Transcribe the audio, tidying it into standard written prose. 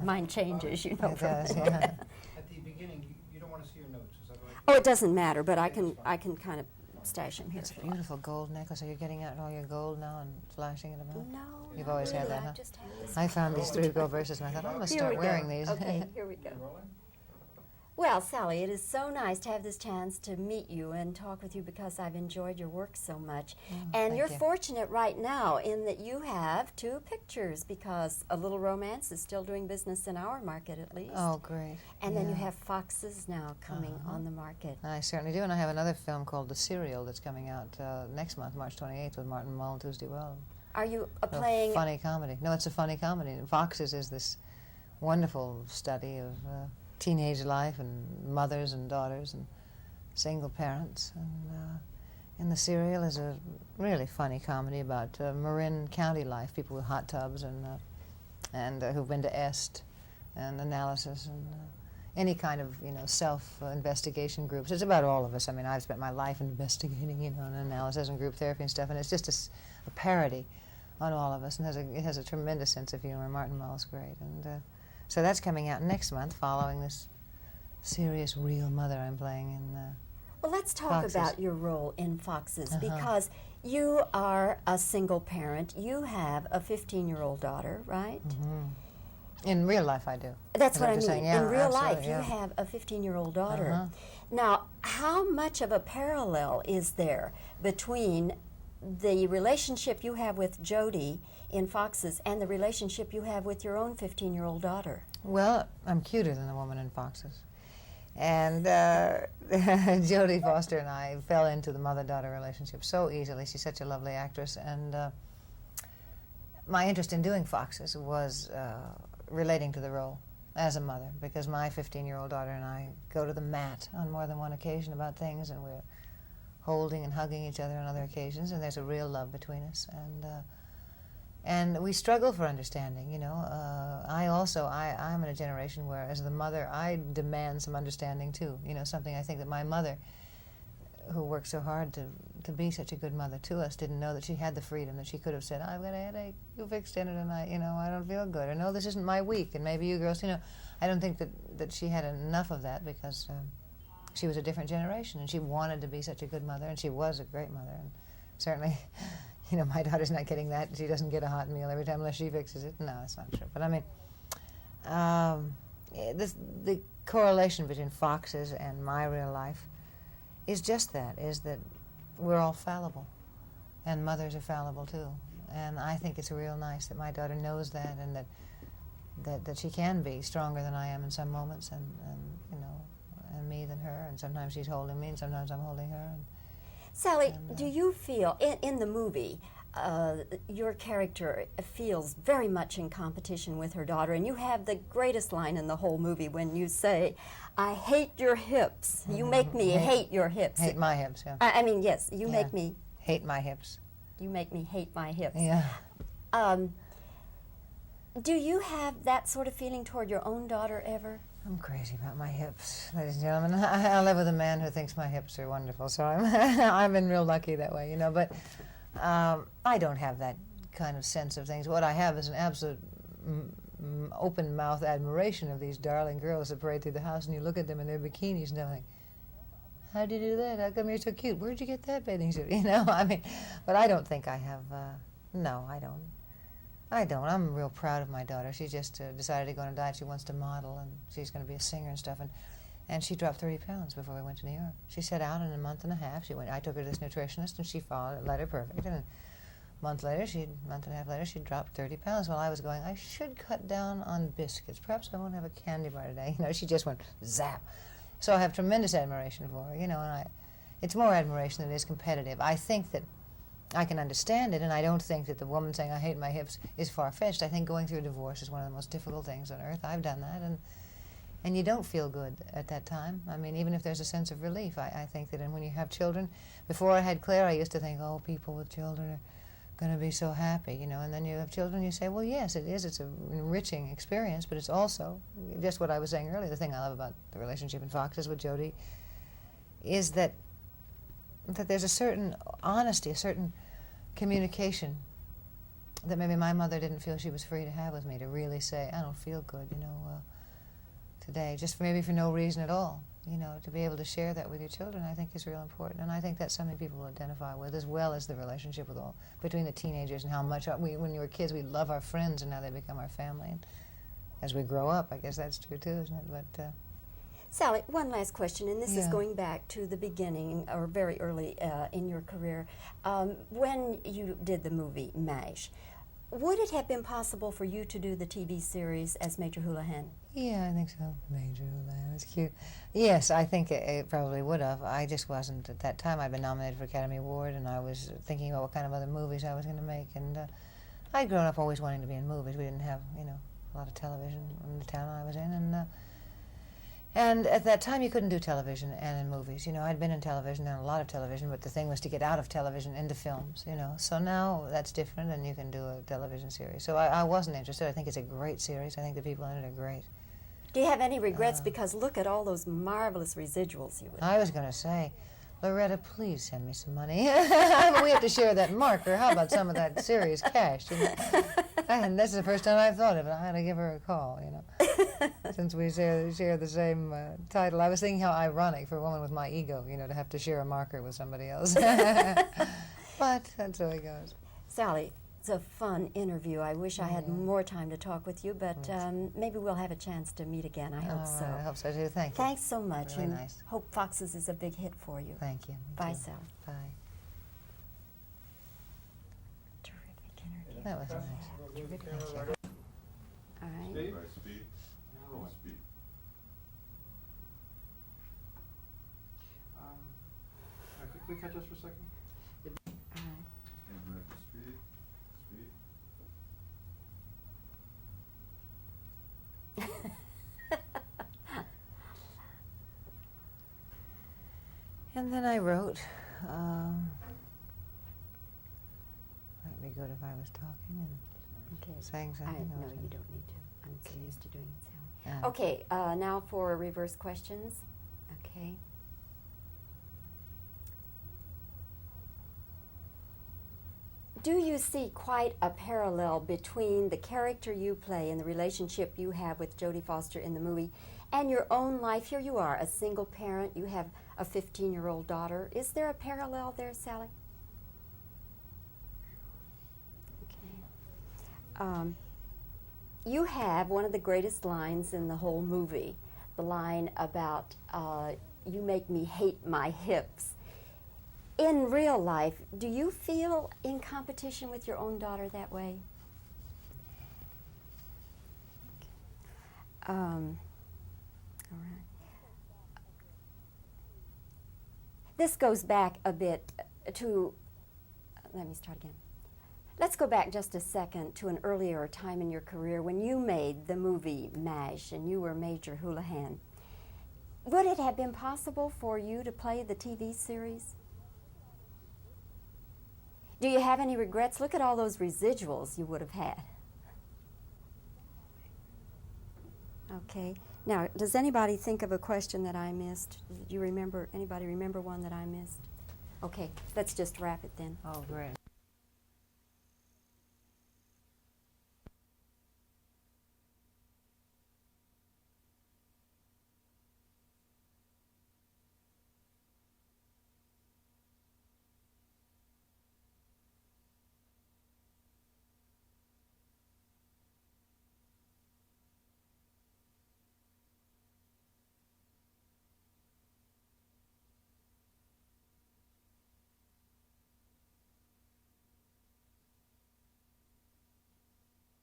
Oh, mine changes, you know. It does, yeah. At the beginning, you don't want to see your notes, is that right? Oh, it doesn't matter, but I can kind of stash them here. It's a beautiful gold necklace. Are you getting out all your gold now and flashing it about? No, You've not always had really. that, huh? I just have this. I found these 3 gold bracelets and I thought, I must Here start we wearing go. these. Okay, here we go. You rolling? Well, Sally, it is so nice to have this chance to meet you and talk with you because I've enjoyed your work so much. And thank you're you. fortunate right now in that you have 2 pictures because A Little Romance is still doing business in our market at least. Oh, great. And then you Yeah. have Foxes now coming on the market. I certainly do, and I have another film called The Serial that's coming out next month, March 28th, with Martin Mull and Tuesday Well. Are you A playing... funny comedy. No, it's a funny comedy. Foxes is this wonderful study of teenage life and mothers and daughters and single parents. And The Serial is a really funny comedy about Marin County life, people with hot tubs and who've been to EST and analysis and any kind of, self-investigation groups. It's about all of us. I mean, I've spent my life investigating, and analysis and group therapy and stuff, and it's just a parody on all of us, and it has a tremendous sense of humor. Martin Mull's great. And so that's coming out next month, following this serious, real mother I'm playing in Well, let's talk Foxes. about your role in Foxes because you are a single parent. You have a 15-year-old daughter, right? In real life, I do. That's Is what I you're mean. saying? Yeah, in real life, absolutely, yeah. you have a 15-year-old daughter. Now, how much of a parallel is there between the relationship you have with Jody in Foxes and the relationship you have with your own 15-year-old daughter? Well, I'm cuter than the woman in Foxes. And Jodie Foster and I fell into the mother-daughter relationship so easily. She's such a lovely actress. And my interest in doing Foxes was relating to the role as a mother, because my 15-year-old daughter and I go to the mat on more than one occasion about things, and we're holding and hugging each other on other occasions, and there's a real love between us. And we struggle for understanding, I'm in a generation where, as the mother, I demand some understanding too. Something I think that my mother, who worked so hard to be such a good mother to us, didn't know that she had the freedom, that she could have said, I've got a headache, you fix dinner tonight, I don't feel good, or no, this isn't my week, and maybe you girls, I don't think that she had enough of that, because she was a different generation, and she wanted to be such a good mother, and she was a great mother, and certainly, my daughter's not getting that. She doesn't get a hot meal every time unless she fixes it. No, that's not true. But I mean, the correlation between Foxes and my real life is just that, is that we're all fallible, and mothers are fallible too. And I think it's real nice that my daughter knows that, and that she can be stronger than I am in some moments, and me than her, and sometimes she's holding me, and sometimes I'm holding her. Sally, do you feel, in the movie, your character feels very much in competition with her daughter, and you have the greatest line in the whole movie when you say, I hate your hips. You make me hate your hips. Hate my hips, yeah. I mean, yes, you make me... Hate my hips. You make me hate my hips. Yeah. Do you have that sort of feeling toward your own daughter ever? I'm crazy about my hips, ladies and gentlemen. I live with a man who thinks my hips are wonderful, so I've been real lucky that way, But I don't have that kind of sense of things. What I have is an absolute open-mouth admiration of these darling girls that parade through the house, and you look at them in their bikinis and everything. How'd you do that? How come you're so cute? Where'd you get that bathing suit? But I don't think I have, no, I don't. I'm real proud of my daughter. She just decided to go on a diet. She wants to model, and she's going to be a singer and stuff. And she dropped 30 pounds before we went to New York. She set out in a month and a half. I took her to this nutritionist, and she followed it, led her perfect. And a month and a half later, she dropped 30 pounds. While I was going, I should cut down on biscuits. Perhaps I won't have a candy bar today. She just went zap. So I have tremendous admiration for her, and it's more admiration than it is competitive. I think that I can understand it, and I don't think that the woman saying, I hate my hips, is far-fetched. I think going through a divorce is one of the most difficult things on earth. I've done that, and you don't feel good at that time. I mean, even if there's a sense of relief, I think that when you have children, before I had Claire, I used to think, oh, people with children are going to be so happy, and then you have children, you say, well, yes, it is. It's an enriching experience, but it's also, just what I was saying earlier, the thing I love about the relationship in Foxes with Jodie is that there's a certain honesty, a certain communication that maybe my mother didn't feel she was free to have with me, to really say, I don't feel good, today, just maybe for no reason at all. To be able to share that with your children, I think is real important. And I think that's something people will identify with, as well as the relationship between the teenagers and how much when we were kids, we love our friends, and now they become our family. And as we grow up, I guess that's true too, isn't it? But Sally, one last question, and this is Yeah. going back to the beginning, or very early in your career. When you did the movie MASH, would it have been possible for you to do the TV series as Major Houlihan? yeah, I think so. Major Houlihan, that's cute. Yes, I think it probably would have. I just wasn't at that time. I'd been nominated for Academy Award, and I was thinking about what kind of other movies I was going to make. And I'd grown up always wanting to be in movies. We didn't have, a lot of television in the town I was in, and at that time you couldn't do television and in movies. I'd been in television and a lot of television, but the thing was to get out of television into films. So now that's different, and you can do a television series. So I wasn't interested. I think it's a great series. I think the people in it are great. Do you have any regrets? Because look at all those marvelous residuals you would. I was going to say, Loretta, please send me some money. We have to share that marker. How about some of that serious cash? And this is the first time I've thought of it. I had to give her a call, since we share the same title. I was thinking how ironic for a woman with my ego, to have to share a marker with somebody else. But that's how it goes. Sally, it's a fun interview. I wish I had more time to talk with you, but maybe we'll have a chance to meet again. I hope so. Right, I hope so too. Thank you. Thanks so much, Really and nice. hope Foxes is a big hit for you. Thank you. Me Bye, too. Sally. Bye. Terrific interview. That was nice. Terrific. Thank you. All right. Speed? Right, speed. Roll speed. Can we catch us for a second? All right. And back to speed. Speed. And then I wrote, might be good if I was talking and Okay. saying something. No, or you something. don't need to. I'm so used to doing it, Sally. Ah. Okay, now for reverse questions. Okay. Do you see quite a parallel between the character you play and the relationship you have with Jodie Foster in the movie and your own life? Here you are, a single parent. You have a 15-year-old daughter. Is there a parallel there, Sally? Okay. You have one of the greatest lines in the whole movie, the line about, you make me hate my hips. In real life, do you feel in competition with your own daughter that way? All right. This goes back a bit to, let me start again. Let's go back just a second to an earlier time in your career when you made the movie MASH and you were Major Houlihan. Would it have been possible for you to play the TV series? Do you have any regrets? Look at all those residuals you would have had. Okay. Now, does anybody think of a question that I missed? Do you remember, anybody remember one that I missed? Okay, let's just wrap it then. Oh, great.